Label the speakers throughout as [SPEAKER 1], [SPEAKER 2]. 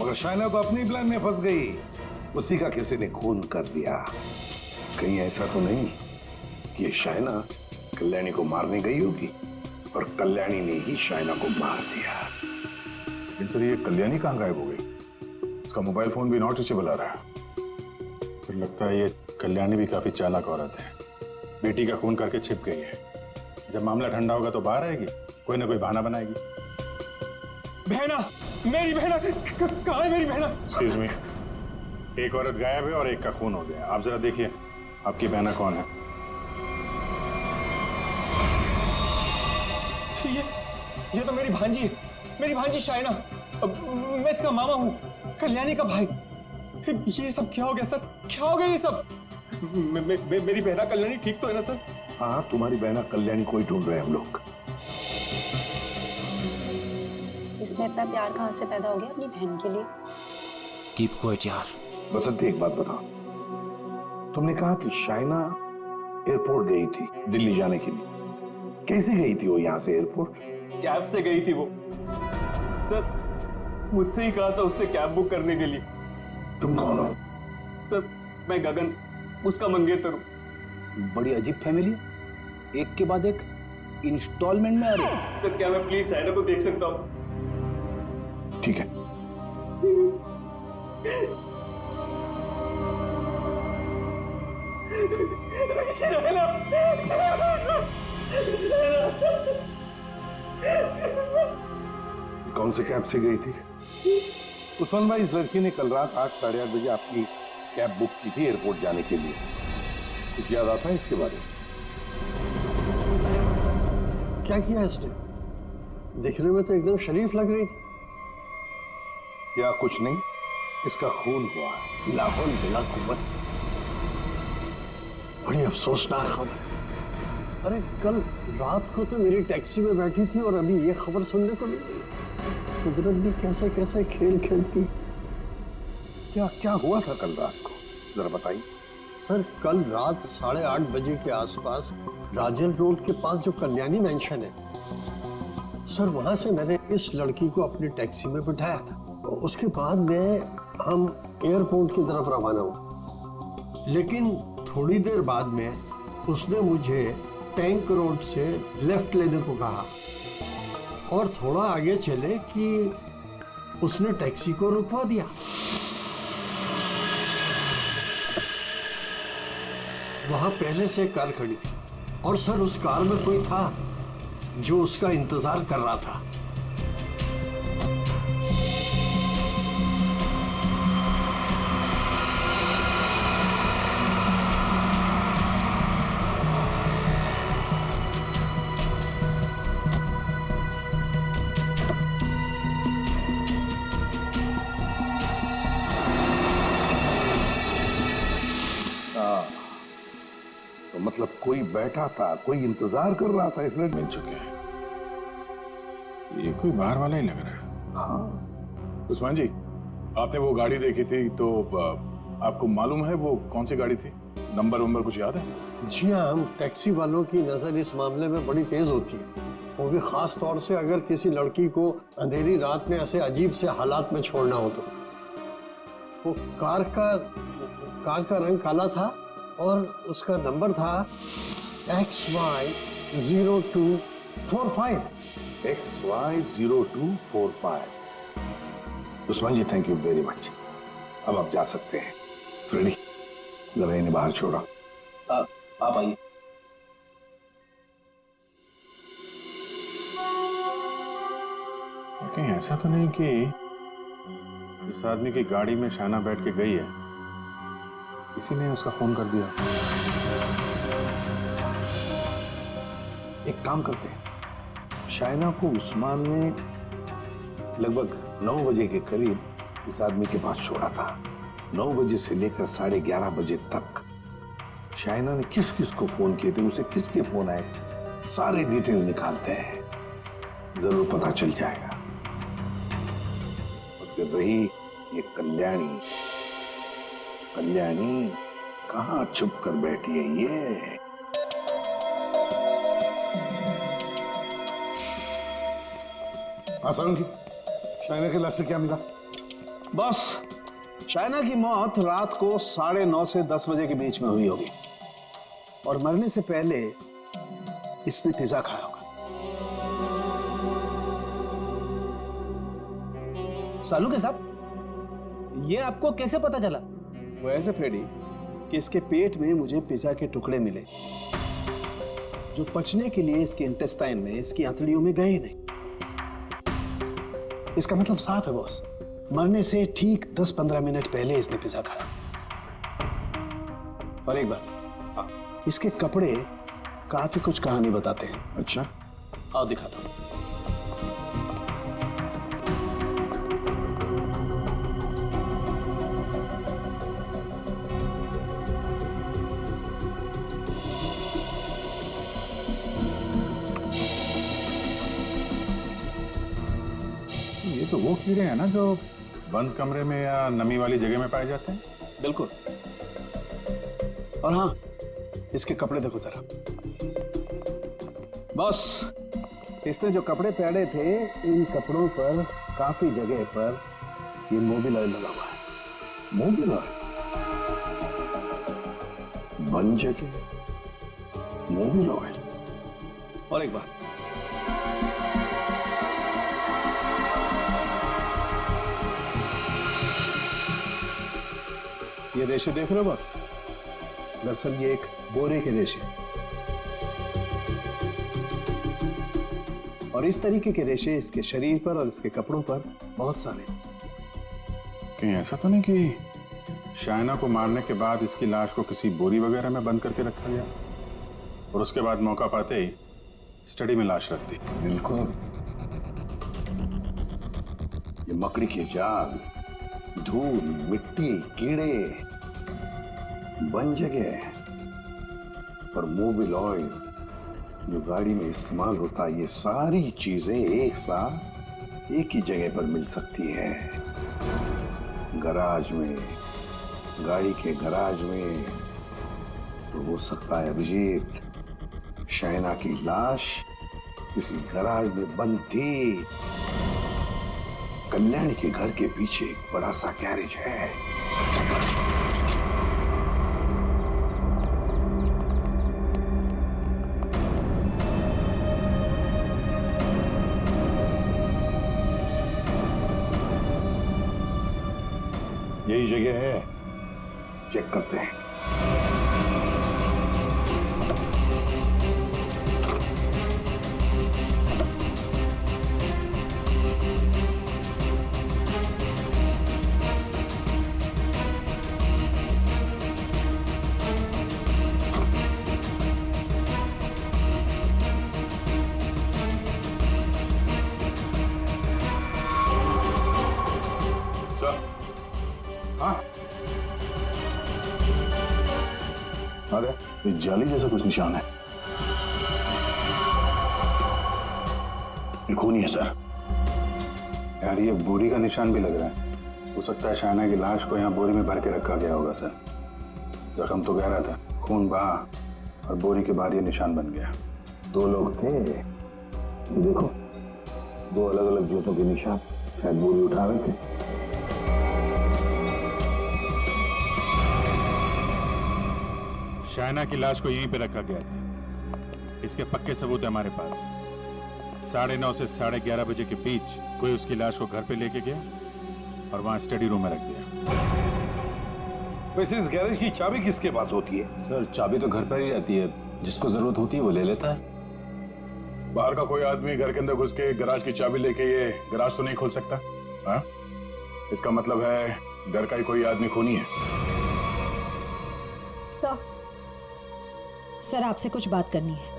[SPEAKER 1] मगर शाइना तो अपनी प्लान में फंस गई। उसी का किसी ने खून कर दिया। कहीं ऐसा तो नहीं कि शाइना कल्याणी को मारने गई होगी और कल्याणी ने ही शाइना को मार दिया।
[SPEAKER 2] लेकिन सर ये कल्याणी कहाँ गायब हो गई? उसका मोबाइल फोन भी नॉट रीचेबल आ रहा है। फिर लगता है ये कल्याणी भी काफी चालाक औरत है, बेटी का खून करके छिप गई है। जब मामला ठंडा होगा तो बाहर आएगी, कोई ना कोई बहाना बनाएगी।
[SPEAKER 3] बहना, मेरी बहना कहाँ है? मेरी बहना।
[SPEAKER 2] एक्सक्यूज मी, एक औरत गायब है और एक का खून हो गया। आप जरा देखिए आपकी बहना कौन है।
[SPEAKER 3] ये तो मेरी भांजी है, मेरी भांजी शाइना। मैं इसका मामा हूँ, कल्याणी का भाई। ये सब क्या हो गया सर? क्या हो गया ये सब? मेरी बहना कल्याणी ठीक तो है ना सर?
[SPEAKER 1] हाँ, तुम्हारी बहना कल्याणी को ही ढूंढ रहे हैं हम लोग।
[SPEAKER 4] इसमें इतना प्यार कहाँ से पैदा हो गया अपनी बहन के लिए?
[SPEAKER 5] कीप क्वाइट यार।
[SPEAKER 1] बसंती, एक बात बताओ, तुमने कहा कि शाइना एयरपोर्ट गई थी दिल्ली जाने के लिए। कैसे गई थी वो यहाँ से एयरपोर्ट?
[SPEAKER 3] कैब से गई थी वो सर। मुझसे ही कहा था उसने कैब बुक करने के लिए।
[SPEAKER 1] तुम कौन हो?
[SPEAKER 3] सर मैं गगन, उसका मंगेतर हूँ।
[SPEAKER 5] बड़ी अजीब फैमिली है, एक के बाद एक इंस्टॉलमेंट में आ रही है।
[SPEAKER 3] सर क्या मैं प्लीज शाइना को देख सकता हूँ?
[SPEAKER 1] ठीक है।
[SPEAKER 3] शाइना,
[SPEAKER 1] कौन से कैब से गई थी? उस्मान भाई, इस लड़की ने कल रात 8-8:30 बजे आपकी कैब बुक की थी एयरपोर्ट जाने के लिए। कुछ याद आता है इसके बारे में?
[SPEAKER 6] क्या किया इसने? दिखने में तो एकदम शरीफ लग रही थी।
[SPEAKER 1] क्या कुछ नहीं, इसका खून हुआ है।
[SPEAKER 6] ला हौल वला कुव्वत। बड़ी अफसोसनाक खबर। अरे कल रात को तो मेरी टैक्सी में बैठी थी और अभी ये खबर सुनने को मिली। कुदरत भी कैसे कैसे खेल खेलती।
[SPEAKER 1] क्या क्या हुआ था कल रात को, जरा बताइए।
[SPEAKER 6] सर कल रात 8:30 बजे के आसपास राजल रोड के पास जो कल्याणी मैंशन है सर, वहां से मैंने इस लड़की को अपनी टैक्सी में बिठाया था। उसके बाद में हम एयरपोर्ट की तरफ रवाना हुए। लेकिन थोड़ी देर बाद में उसने मुझे टैंक रोड से लेफ्ट लेने को कहा और थोड़ा आगे चले कि उसने टैक्सी को रुकवा दिया। वहां पहले से कार खड़ी थी और सर उस कार में कोई था जो उसका इंतजार कर रहा था।
[SPEAKER 1] तो मतलब कोई बैठा था, कोई इंतजार कर रहा था इसलिए।
[SPEAKER 2] मिल चुके हैं, ये कोई बाहर वाला ही लग रहा है।
[SPEAKER 1] हाँ।
[SPEAKER 2] उस्मान जी, आपने वो गाड़ी देखी थी तो आपको मालूम है वो कौन सी गाड़ी थी? नंबर वंबर कुछ याद है?
[SPEAKER 6] जी हाँ, हम टैक्सी वालों की नजर इस मामले में बड़ी तेज होती है, वो भी खास तौर से अगर किसी लड़की को अंधेरी रात में ऐसे अजीब से हालात में छोड़ना हो तो। वो कार का रंग काला था और उसका नंबर था XY0245।
[SPEAKER 1] XY0245। Usman ji, thank you very much. अब आप जा सकते हैं। फ्रेडी, जरा इन्हें बाहर छोड़ा।
[SPEAKER 5] आप आइए।
[SPEAKER 2] कहीं ऐसा तो नहीं कि इस आदमी की गाड़ी में शाइना बैठ के गई है, किसी ने उसका फोन कर दिया?
[SPEAKER 1] एक काम करते हैं, शाइना को उस्मान ने लगभग 9 बजे के करीब इस आदमी के पास छोड़ा था। 9 बजे से लेकर 11:30 बजे तक शाइना ने किस किस को फोन किए थे, उसे किसके फोन आए, सारे डिटेल निकालते हैं, जरूर पता चल जाएगा। और फिर रही ये कल्याणी कहां छुप कर बैठी है ये? हाँ सारुण जी, शाइना के लाश से क्या मिला?
[SPEAKER 5] बॉस, शायना की मौत रात को 9:30 से 10 बजे के बीच में हुई होगी और मरने से पहले इसने पिज्जा खाया होगा।
[SPEAKER 7] सालू के साहब, ये आपको कैसे पता चला?
[SPEAKER 5] वो ऐसे फ्रेडी कि इसके पेट में मुझे पिज्जा के टुकड़े मिले जो पचने के लिए इसके इंटेस्टाइन में, इसकी आंतड़ियों में गए नहीं। इसका मतलब साफ है बॉस, मरने से ठीक 10-15 मिनट पहले इसने पिज्जा खाया। और एक बात, इसके कपड़े काफी कुछ कहानी बताते हैं।
[SPEAKER 1] अच्छा,
[SPEAKER 5] आओ दिखाता हूं।
[SPEAKER 2] ये तो वो कीड़े हैं ना जो बंद कमरे में या नमी वाली जगह में पाए जाते हैं।
[SPEAKER 5] बिल्कुल। और हाँ, इसके कपड़े देखो जरा। बॉस, इसने जो कपड़े पहने थे, इन कपड़ों पर काफी जगह पर ये मोबिल ऑयल लगा हुआ है।
[SPEAKER 1] Mobil oil? बन जगह मोबिल ऑयल?
[SPEAKER 5] और एक बात, ये रेशे देख रहे हो बॉस? दरअसल ये एक बोरे के रेशे, और इस तरीके के रेशे इसके शरीर पर और इसके कपड़ों पर बहुत सारे।
[SPEAKER 2] कहीं ऐसा तो नहीं कि शायना को मारने के बाद इसकी लाश को किसी बोरी वगैरह में बंद करके रखा गया और उसके बाद मौका पाते ही स्टडी में लाश रख दी?
[SPEAKER 1] बिल्कुल। ये मकड़ी के जाल, धूल, मिट्टी, कीड़े, बन जगह और मोबिल ऑयल जो गाड़ी में इस्तेमाल होता है, ये सारी चीजें एक साथ एक ही जगह पर मिल सकती है। गराज में, गाड़ी के गराज में। तो हो सकता है अभिजीत, शायना की लाश किसी गराज में बंद थी। कल्याणी के घर के पीछे एक बड़ा सा गैरेज है। यही जगह है, चेक करते हैं।
[SPEAKER 2] अरे ये जाली जैसा कुछ निशान है।
[SPEAKER 1] ये खूनी है सर।
[SPEAKER 2] यार ये बोरी का निशान भी लग रहा है। हो सकता है शायना की लाश को यहाँ बोरी में भर के रखा गया होगा सर। जख्म तो गहरा था, खून बहा और बोरी के बाहर ये निशान बन गया।
[SPEAKER 1] 2 लोग थे, ये देखो 2 अलग अलग जूतों के निशान, शायद बोरी उठा रहे थे।
[SPEAKER 2] शायना की लाश को यहीं पे रखा गया था। इसके पक्के सबूत है हमारे पास। 9:30 से 11:30 बजे के बीच कोई उसकी लाश को घर पे लेके गया और वहां स्टडी रूम में रख दिया।
[SPEAKER 1] वैसे इस गैरेज की चाबी किसके पास होती है?
[SPEAKER 8] सर चाबी तो घर पर ही रहती है, जिसको जरूरत होती है वो ले लेता है।
[SPEAKER 2] बाहर का कोई आदमी घर के अंदर घुस के गराज की चाबी लेके ये गराज तो नहीं खोल सकता। हाँ? इसका मतलब है घर का ही कोई आदमी खूनी है।
[SPEAKER 9] सर आपसे कुछ बात करनी है।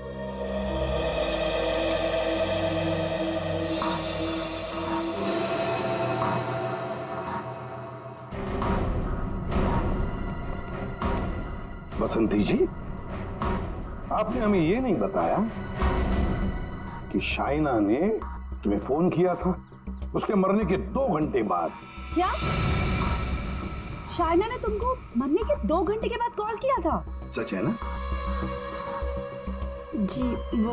[SPEAKER 1] बसंती जी, आपने हमें ये नहीं बताया कि शाइना ने तुम्हें फोन किया था उसके मरने के 2 घंटे बाद।
[SPEAKER 4] क्या शाइना ने तुमको मरने के 2 घंटे के बाद कॉल किया था?
[SPEAKER 1] सच है ना?
[SPEAKER 9] जी वो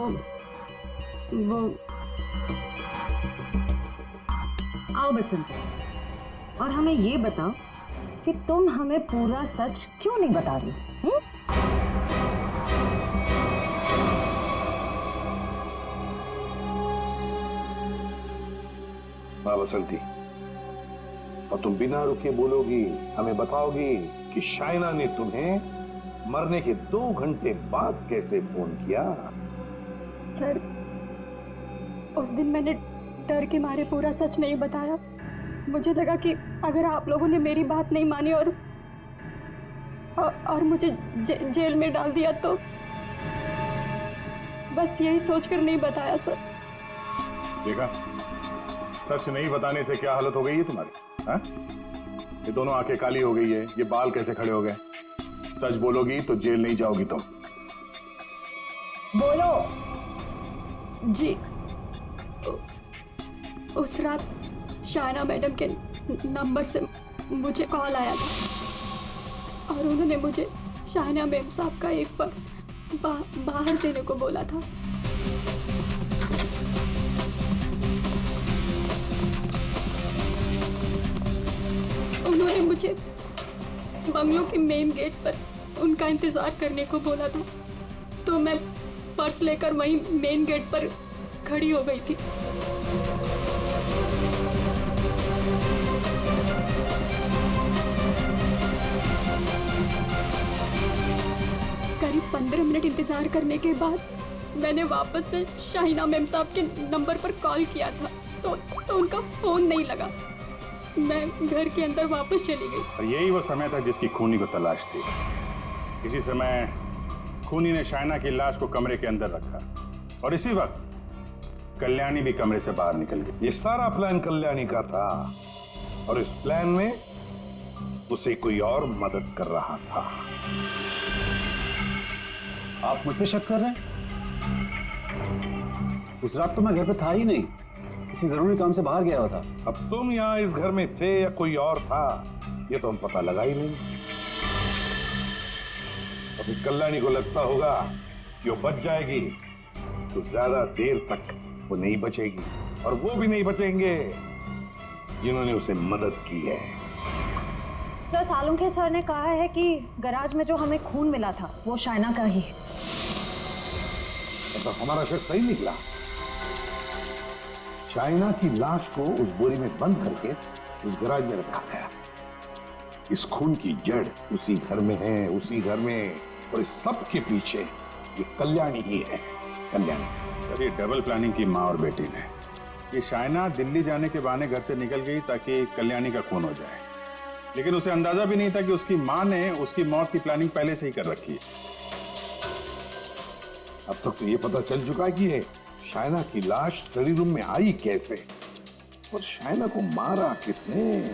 [SPEAKER 9] आओ बसंती, और हमें ये बताओ कि तुम हमें पूरा सच क्यों नहीं बता रही?
[SPEAKER 1] माँ बसंती, और तुम बिना रुके बोलोगी, हमें बताओगी कि शाइना ने तुम्हें मरने के 2 घंटे बाद कैसे फोन किया?
[SPEAKER 4] सर, उस दिन मैंने डर के मारे पूरा सच नहीं बताया। मुझे लगा कि अगर आप लोगों ने मेरी बात नहीं मानी और मुझे जेल में डाल दिया तो बस यही सोचकर नहीं बताया सर।
[SPEAKER 2] देखा, सच नहीं बताने से क्या हालत हो गई है तुम्हारी? हाँ? ये दोनों आंखें काली हो गई है, ये बाल कैसे खड़े हो गए? सच बोलोगी तो जेल नहीं जाओगी तुम।
[SPEAKER 9] बोलो।
[SPEAKER 4] जी, उस रात शाइना मैडम के नंबर से मुझे कॉल आया था और उन्होंने मुझे शाइना मैम साहब का एक पर्स बाहर देने को बोला था। उन्होंने मुझे बंगलों के मेन गेट पर उनका इंतजार करने को बोला था, तो मैं पर्स लेकर वहीं मेन गेट पर खड़ी हो गई थी। करीब 15 मिनट इंतजार करने के बाद मैंने वापस से शाइना मैम साहब के नंबर पर कॉल किया था, तो उनका फोन नहीं लगा। मैं घर के अंदर वापस चली गई।
[SPEAKER 2] और यही वो समय था जिसकी खूनी को तलाश थी। इसी समय खूनी ने शाइना की लाश को कमरे के अंदर रखा और इसी वक्त कल्याणी भी कमरे से बाहर निकल गई।
[SPEAKER 1] ये सारा प्लान कल्याणी का था और इस प्लान में उसे कोई और मदद कर रहा था।
[SPEAKER 8] आप मुझ पे शक कर रहे हैं? उस रात तो मैं घर पे था ही नहीं, किसी जरूरी काम से बाहर गया हुआ था।
[SPEAKER 1] अब तुम यहाँ इस घर में थे या कोई और था, ये तो हम पता लगा ही नहीं। अभी कल्याणी को लगता होगा कि वो बच जाएगी, तो ज्यादा देर तक वो नहीं बचेगी, और वो भी नहीं बचेंगे जिन्होंने उसे मदद की है।
[SPEAKER 9] सर, सालुंखे सर ने कहा है कि गैराज में जो हमें खून मिला था वो शाइना का ही है।
[SPEAKER 1] तो हमारा शक सही निकला। शाइना की लाश को उस बोरी में बंद करके उस गैराज में रखा गया। इस खून की जड़ उसी घर में है, उसी घर में, और इस सब के पीछे ये कल्याणी ही है। कल्याणी।
[SPEAKER 2] सर, ये डबल प्लानिंग की माँ और बेटी ने। ये शाइना दिल्ली जाने के बहाने घर से निकल गई ताकि कल्याणी का खून हो जाए, लेकिन उसे अंदाजा भी नहीं था कि उसकी माँ ने उसकी मौत की प्लानिंग पहले से ही कर रखी है।
[SPEAKER 1] अब तक तो ये पता चल चुका है कि ये शाइना की लाश स्टडी रूम में आई कैसे, और शाइना को मारा किसने?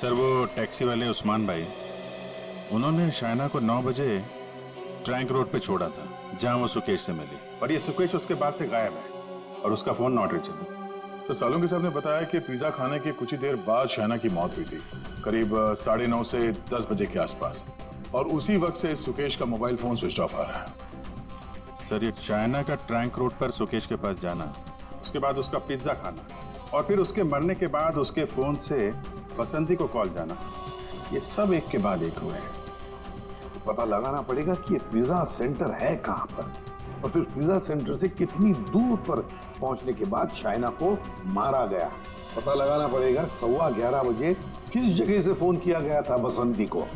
[SPEAKER 2] सर, वो टैक्सी वाले उस्मान भाई, उन्होंने शाइना को 9 बजे ट्रैंक रोड पे छोड़ा था, जहां वो सुकेश से मिली, और ये सुकेश उसके बाद से गायब है और उसका फोन नॉट रीचेबल। तो सालुंखे साहब ने बताया कि पिज्जा खाने के कुछ ही देर बाद शाइना की मौत हुई थी, करीब 9:30 से 10 बजे के आसपास, और उसी वक्त से सुकेश का मोबाइल फोन स्विच ऑफ आ रहा है। सर, ये शाइना का ट्रैंक रोड पर सुकेश के पास जाना, उसके बाद उसका पिज्जा खाना, और फिर उसके मरने के बाद उसके फोन से बसंती को कॉल जाना, ये सब एक के बाद एक हुए हैं।
[SPEAKER 1] पता लगाना पड़ेगा कि ये पिज्जा सेंटर है कहां पर, और फिर पिज्जा सेंटर से कितनी दूर पर पहुंचने के बाद शाइना को मारा गया। पता लगाना पड़ेगा 11:15 बजे किस जगह से फोन किया गया था बसंती को।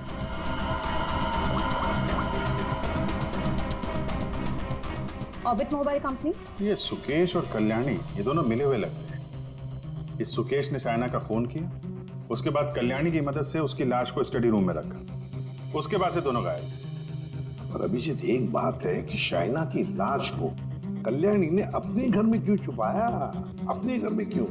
[SPEAKER 9] Orbit mobile company.
[SPEAKER 2] ये सुकेश और कल्याणी, ये दोनों मिले हुए लगते हैं। इस सुकेश ने शाइना का फोन किया, उसके बाद कल्याणी की मदद से उसकी लाश को स्टडी रूम में रखा, उसके बाद से दोनों गायब।
[SPEAKER 1] और अभिजीत, एक बात है कि शाइना की लाश को कल्याणी ने अपने घर में क्यों छुपाया? अपने घर में क्यों?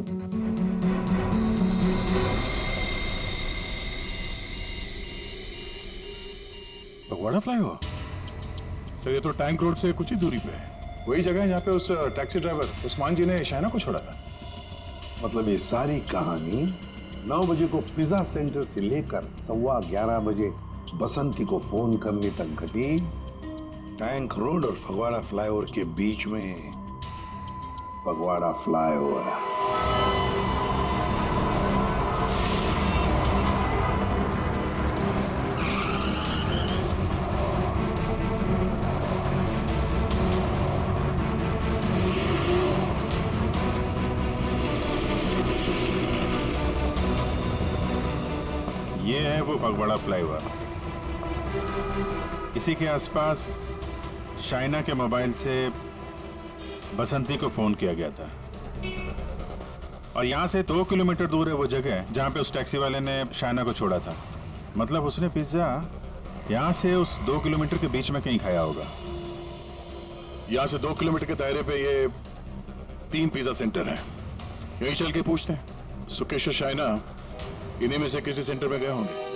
[SPEAKER 2] भगवाड़ा फ्लाईओवर? सर, ये तो टैंक रोड से कुछ ही दूरी पे है, वही जगह है जहाँ पे उस टैक्सी ड्राइवर उस्मान जी ने शाइना को छोड़ा था।
[SPEAKER 1] मतलब ये सारी कहानी 9 बजे को पिज्जा सेंटर से लेकर 11:15 बजे बसंती को फोन करने तक घटी टैंक रोड और फगवाड़ा फ्लाईओवर के बीच में। फगवाड़ा फ्लाईओवर।
[SPEAKER 2] ये है वो फगवाड़ा फ्लाईओवर। इसी के आसपास शाइना के मोबाइल से बसंती को फोन किया गया था। और यहाँ से 2 किलोमीटर दूर है वो जगह जहाँ पे उस टैक्सी वाले ने शाइना को छोड़ा था। मतलब उसने पिज्जा यहाँ से उस 2 किलोमीटर के बीच में कहीं खाया होगा।
[SPEAKER 10] यहाँ से 2 किलोमीटर के दायरे पे ये 3 पिज्जा सेंटर हैं। यहीं चल के पूछते हैं। सुकेश और शाइना इन्हीं में से किसी सेंटर में गए होंगे।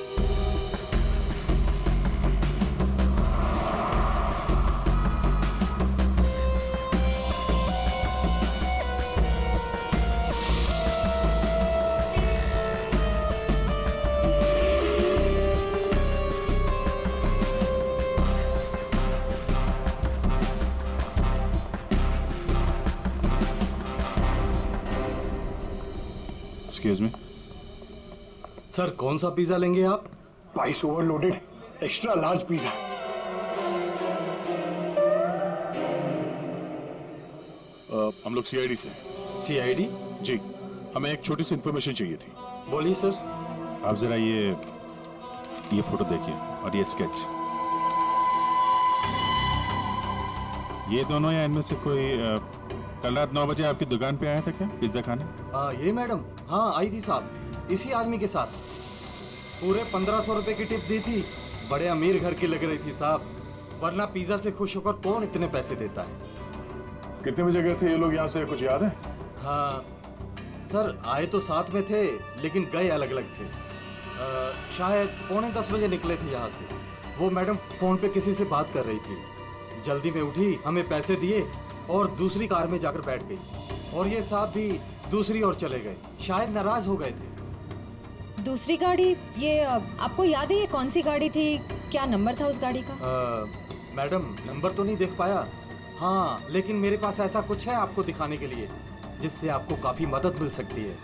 [SPEAKER 2] एक्सक्यूज मी
[SPEAKER 3] सर, कौन सा पिज्जा लेंगे आप?
[SPEAKER 6] Spice overloaded extra large pizza.
[SPEAKER 10] हम लोग सीआईडी से।
[SPEAKER 3] सीआईडी?
[SPEAKER 10] जी, हमें एक छोटी सी इंफॉर्मेशन चाहिए थी।
[SPEAKER 3] बोलिए सर।
[SPEAKER 2] आप जरा ये फोटो देखिए और ये स्केच। ये दोनों या इनमें से कोई कल रात 9 बजे आपकी दुकान पे आया था क्या पिज्जा खाने?
[SPEAKER 3] ये मैडम, हाँ आई थी साहब, इसी आदमी के साथ। पूरे 1500 रुपए की टिप दी थी। बड़े अमीर घर की लग रही थी साहब, वरना पिज्जा से खुश होकर कौन इतने पैसे देता है।
[SPEAKER 10] कितने बजे गए थे ये लोग यहाँ से, कुछ याद है?
[SPEAKER 3] हाँ सर, आए तो साथ में थे लेकिन गए अलग अलग थे। शायद 9:45 बजे निकले थे यहाँ से। वो मैडम फोन पे किसी से बात कर रही थी, जल्दी में उठी, हमें पैसे दिए और दूसरी कार में जाकर बैठ गई। और ये साहब भी दूसरी ओर चले गए, शायद नाराज हो गए थे।
[SPEAKER 9] दूसरी गाड़ी, ये आपको याद है ये कौन सी गाड़ी थी? क्या नंबर था उस गाड़ी का?
[SPEAKER 3] मैडम नंबर तो नहीं देख पाया, हाँ लेकिन मेरे पास ऐसा कुछ है आपको दिखाने के लिए जिससे आपको काफी मदद मिल सकती है।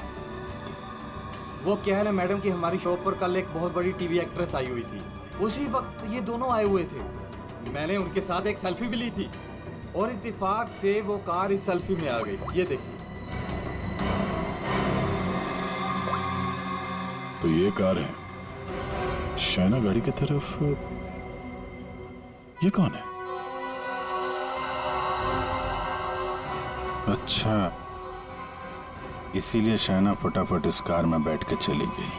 [SPEAKER 3] वो क्या है ना मैडम कि हमारी शॉप पर कल एक बहुत बड़ी टीवी एक्ट्रेस आई हुई थी। उसी वक्त ये दोनों आए हुए थे। मैंने उनके साथ एक सेल्फी भी ली थी और इत्तेफाक से वो कार इस सेल्फी में आ गई। ये देखिए।
[SPEAKER 10] तो ये कार है शाइना गाड़ी की तरफ। ये कौन है?
[SPEAKER 2] अच्छा, इसीलिए शाइना फटाफट इस कार में बैठ के चली गई।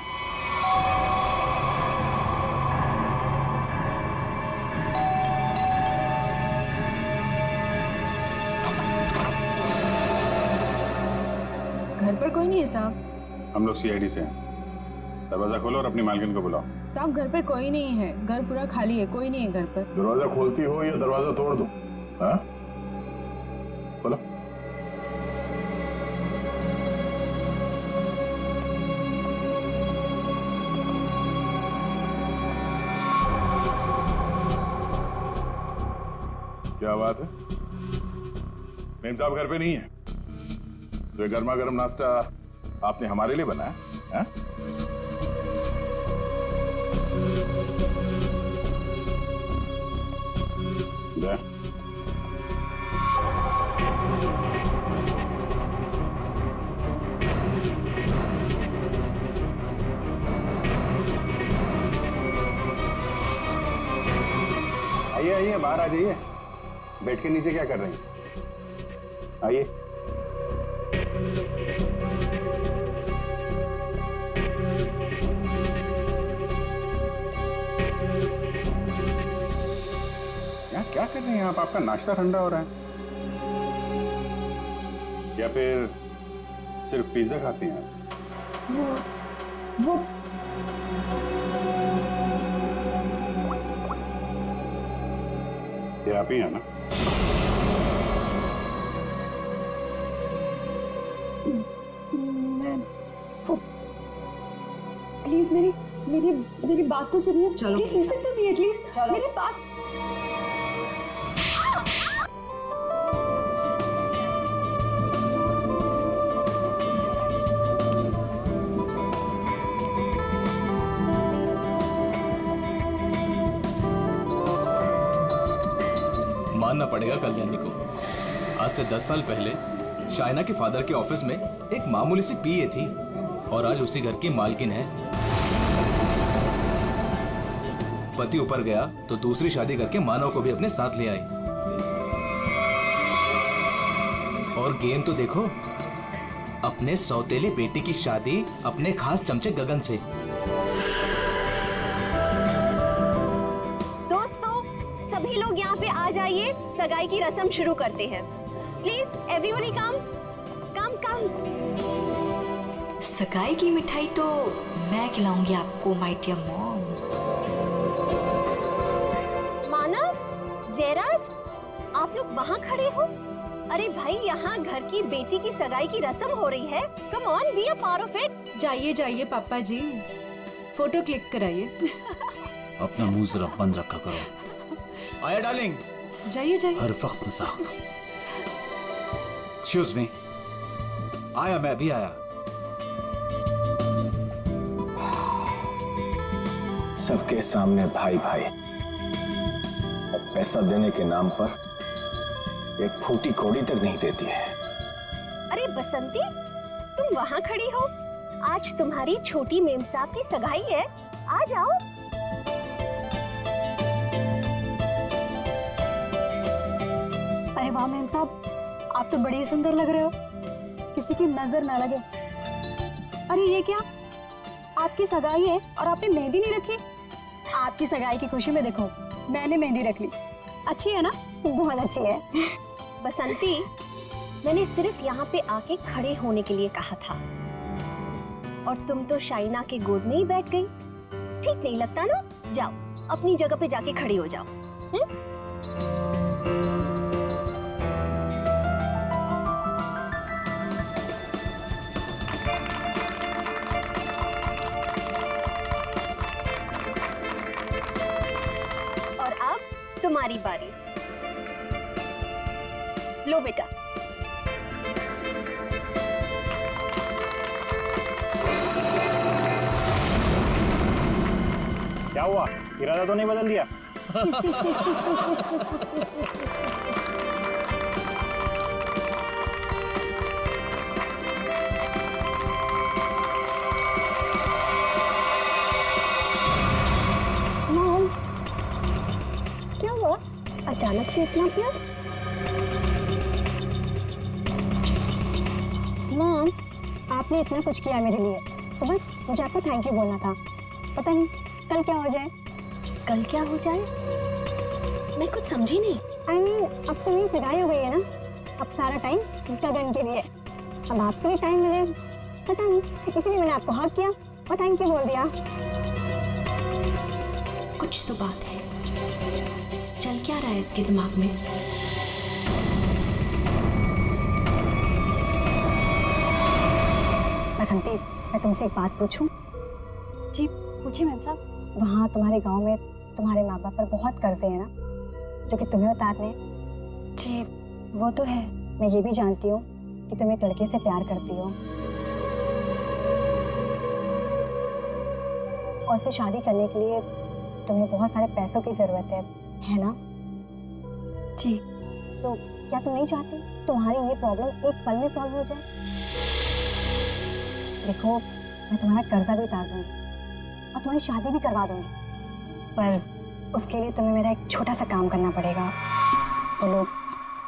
[SPEAKER 11] घर पर कोई नहीं है साहब।
[SPEAKER 2] हम लोग सीआईडी से हैं। दरवाजा खोलो और अपनी मालकिन को बुलाओ।
[SPEAKER 11] साहब घर पे कोई नहीं है, घर पूरा खाली है, कोई नहीं है घर पर।
[SPEAKER 10] दरवाजा खोलती हो या दरवाजा तोड़ दो? हाँ, बोलो। क्या बात है, मेम साहब घर पे नहीं है? तो ये गर्मा गर्म नाश्ता आपने हमारे लिए बनाया है?
[SPEAKER 5] आइए आइए, बाहर आ जाइए। बेड के नीचे क्या कर रही हैं? आइए।
[SPEAKER 2] क्या कर रहे हैं आप? आपका नाश्ता ठंडा हो रहा है या फिर सिर्फ पिज्जा खाती हैं आप?
[SPEAKER 11] वो
[SPEAKER 2] ये आप ही हैं ना?
[SPEAKER 11] प्लीज मेरी बात तो सुनिए। Please listen to me at least. मेरी बात।
[SPEAKER 12] मानना पड़ेगा कल्याणी को, आज से 10 साल पहले शाइना के फादर के ऑफिस में एक मामूली सी पीए थी और आज उसी घर की मालकिन है। पति ऊपर गया तो दूसरी शादी करके मानव को भी अपने साथ ले आई। और गेम तो देखो, अपने सौतेले बेटे की शादी अपने खास चमचे गगन से।
[SPEAKER 11] दोस्तों, सभी लोग यहाँ पे आ जाइए, सगाई की रस्म शुरू करते हैं। प्लीज एवरीबॉडी कम कम कम।
[SPEAKER 13] सगाई की मिठाई तो मैं खिलाऊंगी आपको माय डियर मॉम।
[SPEAKER 11] मानव, जयराज, आप लोग वहाँ खड़े हो? अरे भाई, यहाँ घर की बेटी की सगाई की रस्म हो रही है। Come on, be a part of it.
[SPEAKER 13] जाइए जाइए पापा जी, फोटो क्लिक कराइए।
[SPEAKER 8] अपना मुंह जरा बंद रखा करो।
[SPEAKER 12] आया डार्लिंग।
[SPEAKER 13] जाइए जाइए।
[SPEAKER 8] हर वक्त मजाक। Excuse me. आया, मैं अभी आया। सबके सामने भाई भाई, अब पैसा देने के नाम पर एक फूटी कौड़ी तक नहीं देती है।
[SPEAKER 11] अरे बसंती, तुम वहाँ खड़ी हो? आज तुम्हारी छोटी मेम साहब की सगाई है, आ जाओ।
[SPEAKER 9] अरे वाह मेम साहब, आप तो बड़े ही सुंदर लग रहे हो, किसी की नजर ना लगे। अरे ये क्या, आपकी सगाई है और आपने मेहंदी नहीं रखी? आपकी सगाई की खुशी में देखो, मैंने मेहंदी रख ली। अच्छी है ना?
[SPEAKER 11] बहुत अच्छी है। बसंती, मैंने सिर्फ यहाँ पे आके खड़े होने के लिए कहा था, और तुम तो शाइना के गोद में ही बैठ गई। ठीक नहीं लगता ना? जाओ, अपनी जगह पे जाके खड़ी हो जाओ। और अब तुम्हारी बारी। लो बेटा।
[SPEAKER 7] क्या हुआ, इरादा तो नहीं बदल दिया?
[SPEAKER 11] मॉम, क्या हुआ? अचानक से इतना प्यार?
[SPEAKER 9] मॉम, आपने इतना कुछ किया मेरे लिए, तो बस मुझे आपको थैंक यू बोलना था। पता नहीं कल क्या हो जाए।
[SPEAKER 11] कल क्या हो जाए? मैं कुछ समझी नहीं।
[SPEAKER 9] I mean, अब तो मेरी सगाई हो गई है ना, अब सारा टाइम गगन के लिए। अब आपके लिए टाइम मिले, पता नहीं, इसलिए मैंने आपको हक किया और थैंक यू बोल दिया।
[SPEAKER 13] कुछ तो बात है, चल क्या रहा है इसके दिमाग में?
[SPEAKER 9] बसंती, मैं तुमसे एक बात पूछूं?
[SPEAKER 11] जी पूछिए मैम साहब।
[SPEAKER 9] वहाँ तुम्हारे गांव में तुम्हारे माँ बाप पर बहुत कर्जे हैं ना, जो कि तुम्हें उतारने?
[SPEAKER 11] जी वो तो है।
[SPEAKER 9] मैं ये भी जानती हूँ कि तुम एक लड़के से प्यार करती हो और उससे शादी करने के लिए तुम्हें बहुत सारे पैसों की जरूरत है ना?
[SPEAKER 11] जी।
[SPEAKER 9] तो क्या तुम नहीं चाहती तुम्हारी ये प्रॉब्लम एक पल में सॉल्व हो जाए? देखो, मैं तुम्हारा कर्जा भी उतार दूंगी और तुम्हारी शादी भी करवा दूंगी, पर उसके लिए तुम्हें मेरा एक छोटा सा काम करना पड़ेगा। बोलो,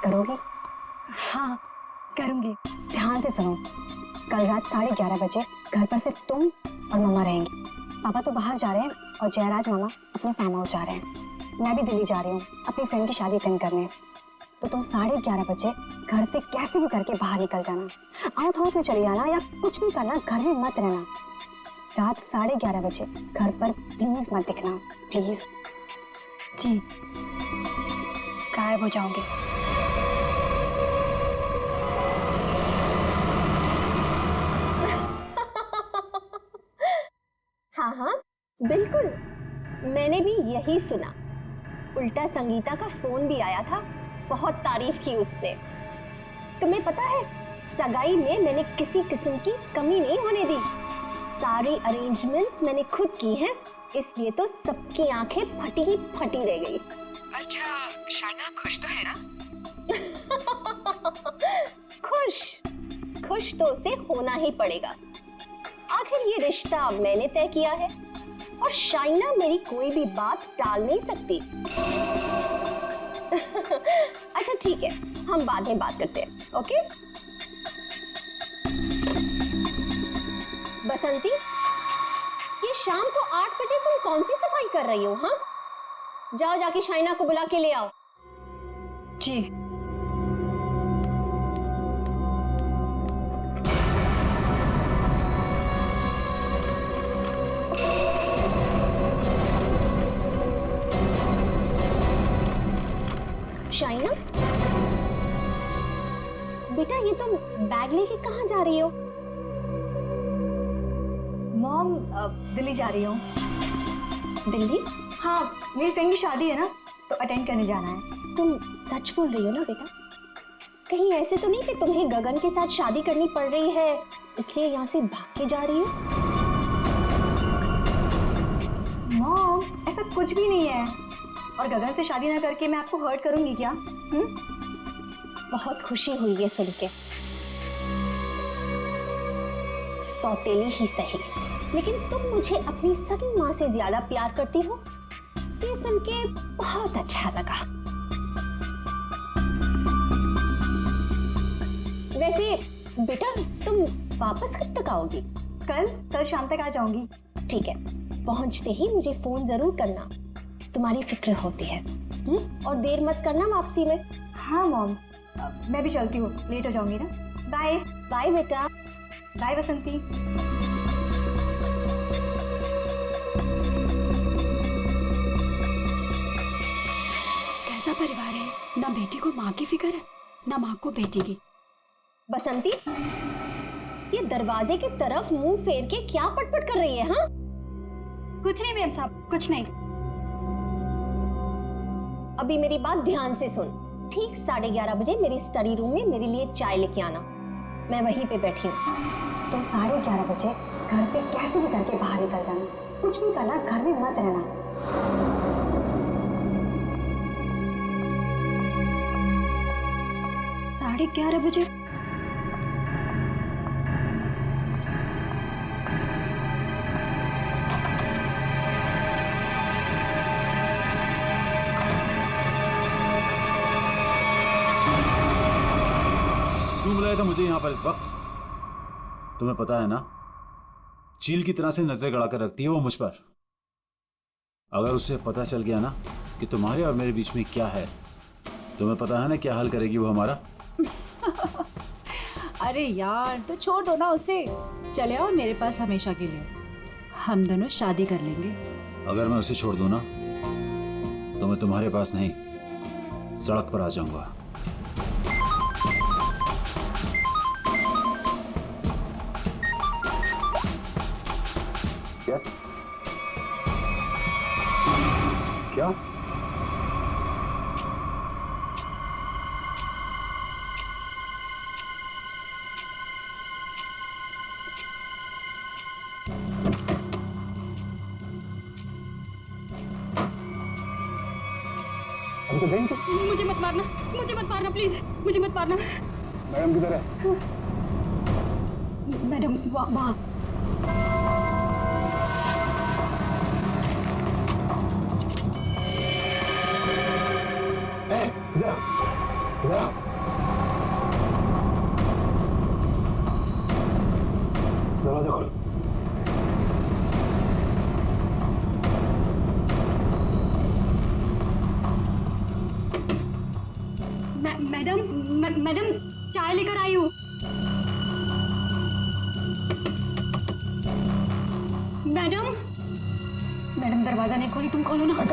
[SPEAKER 9] करोगी?
[SPEAKER 11] हाँ करूँगी।
[SPEAKER 9] ध्यान से सुनो, कल रात 11:30 बजे घर पर सिर्फ तुम और मम्मा रहेंगी। पापा तो बाहर जा रहे हैं और जयराज मामा अपने फार्म हाउस जा रहे हैं। मैं भी दिल्ली जा रही हूँ अपनी फ्रेंड की शादी अटेंड करने। तो तुम 11:30 बजे घर से कैसे भी करके बाहर निकल जाना, आउट हाउस में चले जाना या कुछ भी करना, घर में मत रहना। रात 11:30 बजे घर पर प्लीज मत दिखना, प्लीज।
[SPEAKER 11] जी, गायब हो जाओगे। हाँ हाँ बिल्कुल, मैंने भी यही सुना। उल्टा संगीता का फोन भी आया था, बहुत तारीफ की उसने। तुम्हें पता है, सगाई में मैंने किसी किस्म की कमी नहीं होने दी। सारी अरेंजमेंट्स मैंने खुद की हैं, इसलिए तो सबकी आंखें फटी ही फटी रह गई।
[SPEAKER 13] अच्छा, शाइना खुश तो है ना?
[SPEAKER 11] खुश तो उसे होना ही पड़ेगा। आखिर ये रिश्ता मैंने तय किया है, और शाइना मेरी कोई भी बात टाल नहीं सकती। अच्छा ठीक है, हम बाद में बात करते हैं, ओके? बसंती, ये शाम को 8 बजे तुम कौन सी सफाई कर रही हो? हाँ, जाओ जाके शाइना को बुला के ले आओ।
[SPEAKER 9] जी।
[SPEAKER 11] शाइना, बेटा ये तुम बैग लेके कहाँ जा रही हो?
[SPEAKER 9] मॉम, दिल्ली जा रही हूँ।
[SPEAKER 11] दिल्ली?
[SPEAKER 9] हाँ, मेरी फ्रेंड की शादी है ना, तो अटेंड करने जाना है।
[SPEAKER 11] तुम सच बोल रही हो ना बेटा? कहीं ऐसे तो नहीं कि तुम्हें गगन के साथ शादी करनी पड़ रही है इसलिए यहाँ से भाग के जा रही हो?
[SPEAKER 9] मॉम, ऐसा कुछ भी नहीं है। और गगन से शादी ना करके मैं आपको हर्ट करूंगी क्या?
[SPEAKER 11] बहुत खुशी हुई ये सुन के। सौतेली ही सही, लेकिन तुम मुझे अपनी सगी माँ से ज्यादा प्यार करती हो, ये सुन के बहुत अच्छा लगा। वैसे बेटा तुम वापस कब तक आओगी?
[SPEAKER 9] कल शाम तक आ जाऊंगी।
[SPEAKER 11] ठीक है, पहुंचते ही मुझे फोन जरूर करना, तुम्हारी फिक्र होती है। और देर मत करना वापसी में।
[SPEAKER 9] हाँ मॉम, मैं भी चलती हूँ, लेट हो जाऊंगी ना। बाय।
[SPEAKER 11] बाय बेटा।
[SPEAKER 9] बाय बसंती।
[SPEAKER 4] कैसा परिवार है, ना बेटी को माँ की फिक्र है ना माँ को बेटी की।
[SPEAKER 11] बसंती, ये दरवाजे की तरफ मुंह फेर के क्या पटपट कर रही है? हाँ,
[SPEAKER 9] कुछ नहीं मैम साहब, कुछ नहीं।
[SPEAKER 11] अभी मेरी बात ध्यान से सुन। ठीक 11:30 बजे मेरी स्टडी रूम में मेरे लिए चाय लेके आना, मैं वहीं पे बैठी हूँ।
[SPEAKER 9] तो 11:30 बजे घर से कैसे भी करके बाहर निकल जाना, कुछ भी करना, घर में मत रहना। 11:30 बजे?
[SPEAKER 14] क्यों बुलाया था मुझे यहाँ पर इस वक्त? तुम्हें पता है ना, चील की तरह से नजर गड़ा कर रखती है वो मुझ पर। अगर उसे पता चल गया ना कि तुम्हारे और मेरे बीच में क्या है, तुम्हें पता है ना क्या हाल करेगी वो हमारा।
[SPEAKER 15] अरे यार, तो छोड़ दो ना उसे, चले आओ मेरे पास हमेशा के लिए, हम दोनों शादी कर लेंगे।
[SPEAKER 14] अगर मैं उसे छोड़ दूं ना तो मैं तुम्हारे पास नहीं, सड़क पर आ जाऊंगा।
[SPEAKER 1] Yes. क्या? हम तो देंगे।
[SPEAKER 4] मुझे मत मारना, मुझे मत मारना प्लीज, मुझे मत मारना।
[SPEAKER 1] मैडम किधर है?
[SPEAKER 4] मैडम वहाँ।
[SPEAKER 1] दरवाजा खोलो।
[SPEAKER 4] मैडम चाय लेकर आई हूँ। मैडम दरवाजा नहीं खोली, तुम खोलो ना।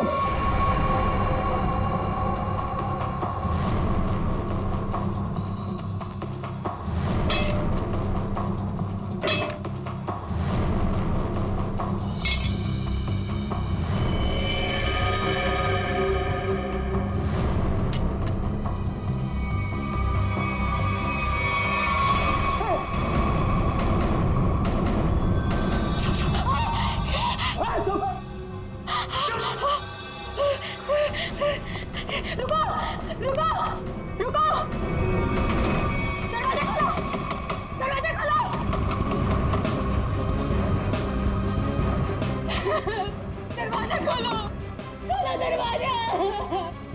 [SPEAKER 4] रुको रुको रुको, दरवाजा खोलो, दरवाजा खोलो। दरवाजा खोलो, खोलो दरवाजा।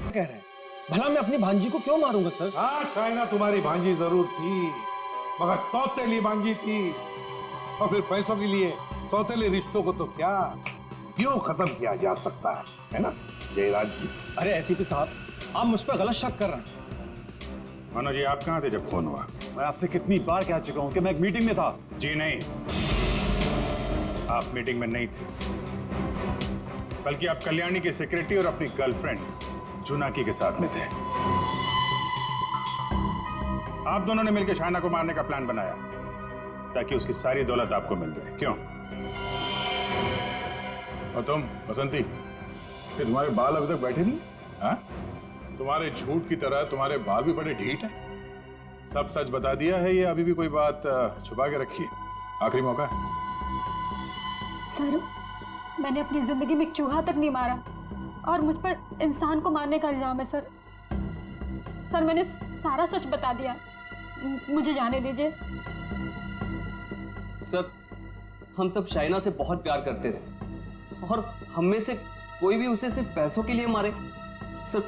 [SPEAKER 3] कह रहे हैं भला मैं अपनी भांजी को क्यों मारूंगा सर?
[SPEAKER 1] हाँ चाइना तुम्हारी भांजी जरूर थी, मगर सौतेली भांजी थी, और फिर पैसों के लिए सौतेले रिश्तों को तो क्या क्यों खत्म किया जा सकता है ना जयराज जी?
[SPEAKER 3] अरे एसीपी साहब, आप मुझ पर गलत शक कर रहे हैं।
[SPEAKER 2] मनोज जी, आप कहाँ थे जब फोन हुआ?
[SPEAKER 14] मैं आपसे कितनी बार कह चुका हूं कि मैं एक मीटिंग में था।
[SPEAKER 2] जी नहीं, आप मीटिंग में नहीं थे, बल्कि आप कल्याणी की सेक्रेटरी और अपनी गर्लफ्रेंड जुनाकी के साथ में थे। आप दोनों ने मिलकर शाइना को मारने का प्लान बनाया ताकि उसकी सारी दौलत आपको मिल जाए। क्यों? और तुम बसंती, कि तुम्हारे बाल अभी तक बैठे नहीं? हाँ? तुम्हारे झूठ की तरह तुम्हारे बाल भी बड़े ढीठ हैं। सब सच बता दिया है, ये अभी भी कोई बात छुपा के रखी है? आखिरी मौका है।
[SPEAKER 4] सर, मैंने अपनी जिंदगी में एक चूहा तक नहीं मारा और मुझ पर इंसान को मारने का इल्जाम है सर। सर, मैंने सारा सच बता दिया, मुझे जाने दीजिए।
[SPEAKER 16] सर, हम सब शाइना से बहुत प्यार करते थे और हम में से कोई भी उसे सिर्फ पैसों के लिए मारे, सर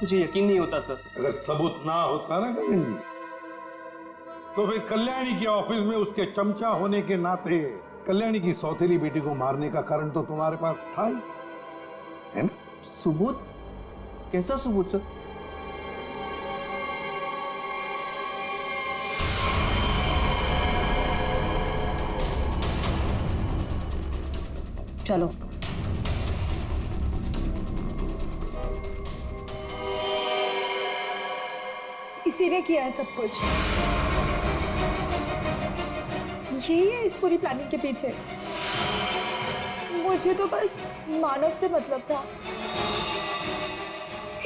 [SPEAKER 16] मुझे यकीन नहीं होता सर।
[SPEAKER 1] अगर सबूत ना होता ना गगन जी, तो फिर कल्याणी के ऑफिस में उसके चमचा होने के नाते कल्याणी की सौतेली बेटी को मारने का कारण तो तुम्हारे पास था ही, है ना?
[SPEAKER 16] सबूत? कैसा सबूत सर?
[SPEAKER 15] चलो। इसी ने किया है सब कुछ, यही है इस पूरी प्लानिंग के पीछे। मुझे तो बस मानव से मतलब था,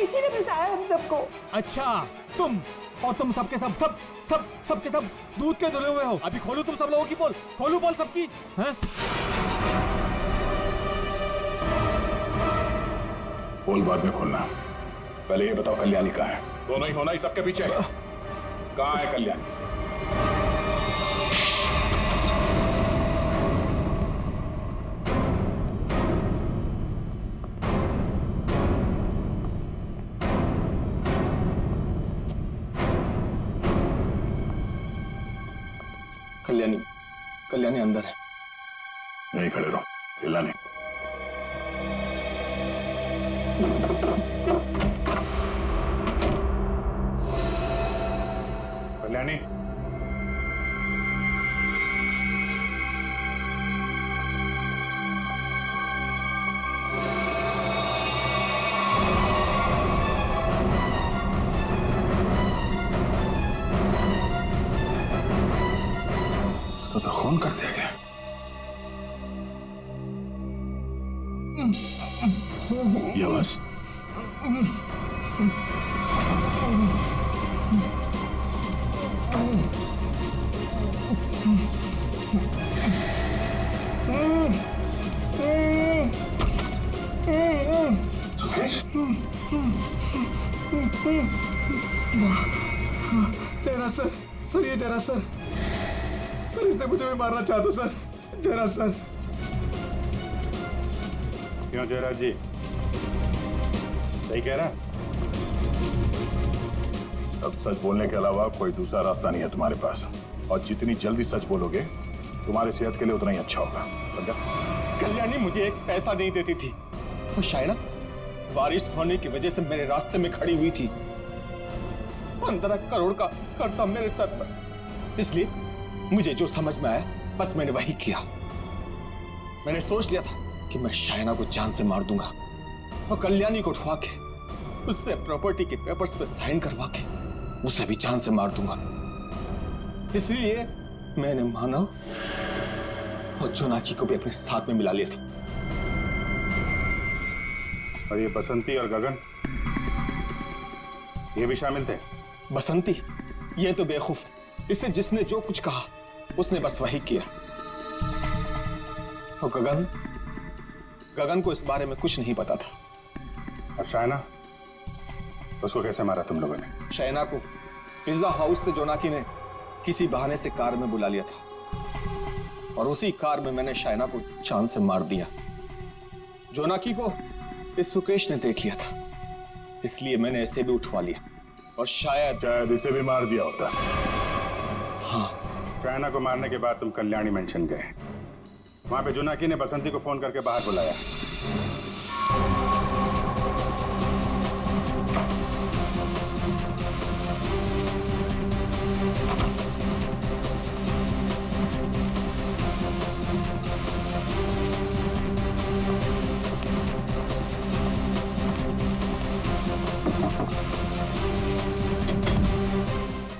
[SPEAKER 15] इसी ने फंसाया हम सबको।
[SPEAKER 3] अच्छा, तुम और तुम सबके सबके सब दूध के धुले हुए हो। अभी खोलू तुम सब लोगों की पोल, खोलू पोल सबकी, हैं?
[SPEAKER 2] पोल बाद में खोलना, पहले ये बताओ कल्याणी कहाँ है? दोनों ही होना ही सबके पीछे। कहाँ है कल्याणी?
[SPEAKER 8] कल्याणी अंदर है।
[SPEAKER 2] नहीं खड़े रहो, हिला नहीं। कल्याणी,
[SPEAKER 8] इसको तो खून कर दिया गया।
[SPEAKER 10] ये बस
[SPEAKER 3] तेरा सर ये तेरा सर इसने मुझे भी मारना चाहता सर, तेरा सर।
[SPEAKER 2] क्यों जयराज जी, सही कह रहा? अब सच बोलने के अलावा कोई दूसरा रास्ता नहीं है तुम्हारे पास, और जितनी जल्दी सच बोलोगे तुम्हारी सेहत के लिए उतना ही अच्छा होगा, समझा?
[SPEAKER 3] कल्याणी मुझे एक पैसा नहीं देती थी, और शायना बारिश होने की वजह से मेरे रास्ते में खड़ी हुई थी। 15 करोड़ का कर्जा मेरे सर पर, इसलिए मुझे जो समझ में आया बस मैंने वही किया। मैंने सोच लिया था कि मैं शायना को जान से मार दूंगा और कल्याणी को उठवा के उससे प्रॉपर्टी के पेपर्स पे साइन करवा के उसे भी जान से मार दूंगा। इसलिए मैंने मानव और जोनाकी को भी अपने साथ में मिला लिया था।
[SPEAKER 2] और ये बसंती और गगन, ये भी शामिल थे?
[SPEAKER 3] बसंती ये तो बेवकूफ है, इससे जिसने जो कुछ कहा उसने बस वही किया। और गगन को इस बारे में कुछ नहीं पता था।
[SPEAKER 2] और शायना, उसको कैसे मारा तुम लोगों ने?
[SPEAKER 3] शायना को पिज्जा हाउस से जोनाकी ने किसी बहाने से कार में बुला लिया था, और उसी कार में मैंने शायना को जान से मार दिया।
[SPEAKER 8] जोनाकी को इस सुकेश ने देख लिया था, इसलिए मैंने इसे भी उठवा लिया और शायद
[SPEAKER 2] इसे भी मार दिया होता।
[SPEAKER 8] हाँ।
[SPEAKER 2] शायना को मारने के बाद तुम कल्याणी मेंशन गए। वहां पे जोनाकी ने बसंती को फोन करके बाहर बुलाया।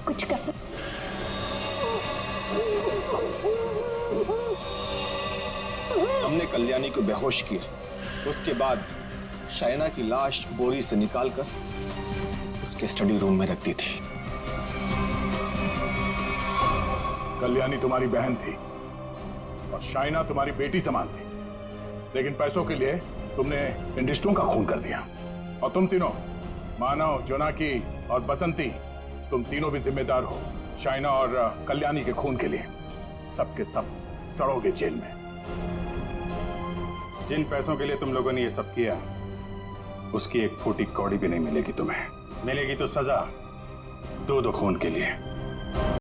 [SPEAKER 11] कुछ कर।
[SPEAKER 8] हमने कल्याणी को बेहोश किया, उसके बाद शायना की लाश बोरी से निकालकर उसके स्टडी रूम में रख दी थी।
[SPEAKER 2] कल्याणी तुम्हारी बहन थी और शायना तुम्हारी बेटी समान थी, लेकिन पैसों के लिए तुमने इन रिश्तों का खून कर दिया। और तुम तीनों, मानव, जोनाकी और बसंती, तुम तीनों भी जिम्मेदार हो शायना और कल्याणी के खून के लिए। सबके सब सड़ोगे जेल में। जिन पैसों के लिए तुम लोगों ने ये सब किया, उसकी एक फूटी कौड़ी भी नहीं मिलेगी तुम्हें। मिलेगी तो सजा 2-2 खून के लिए।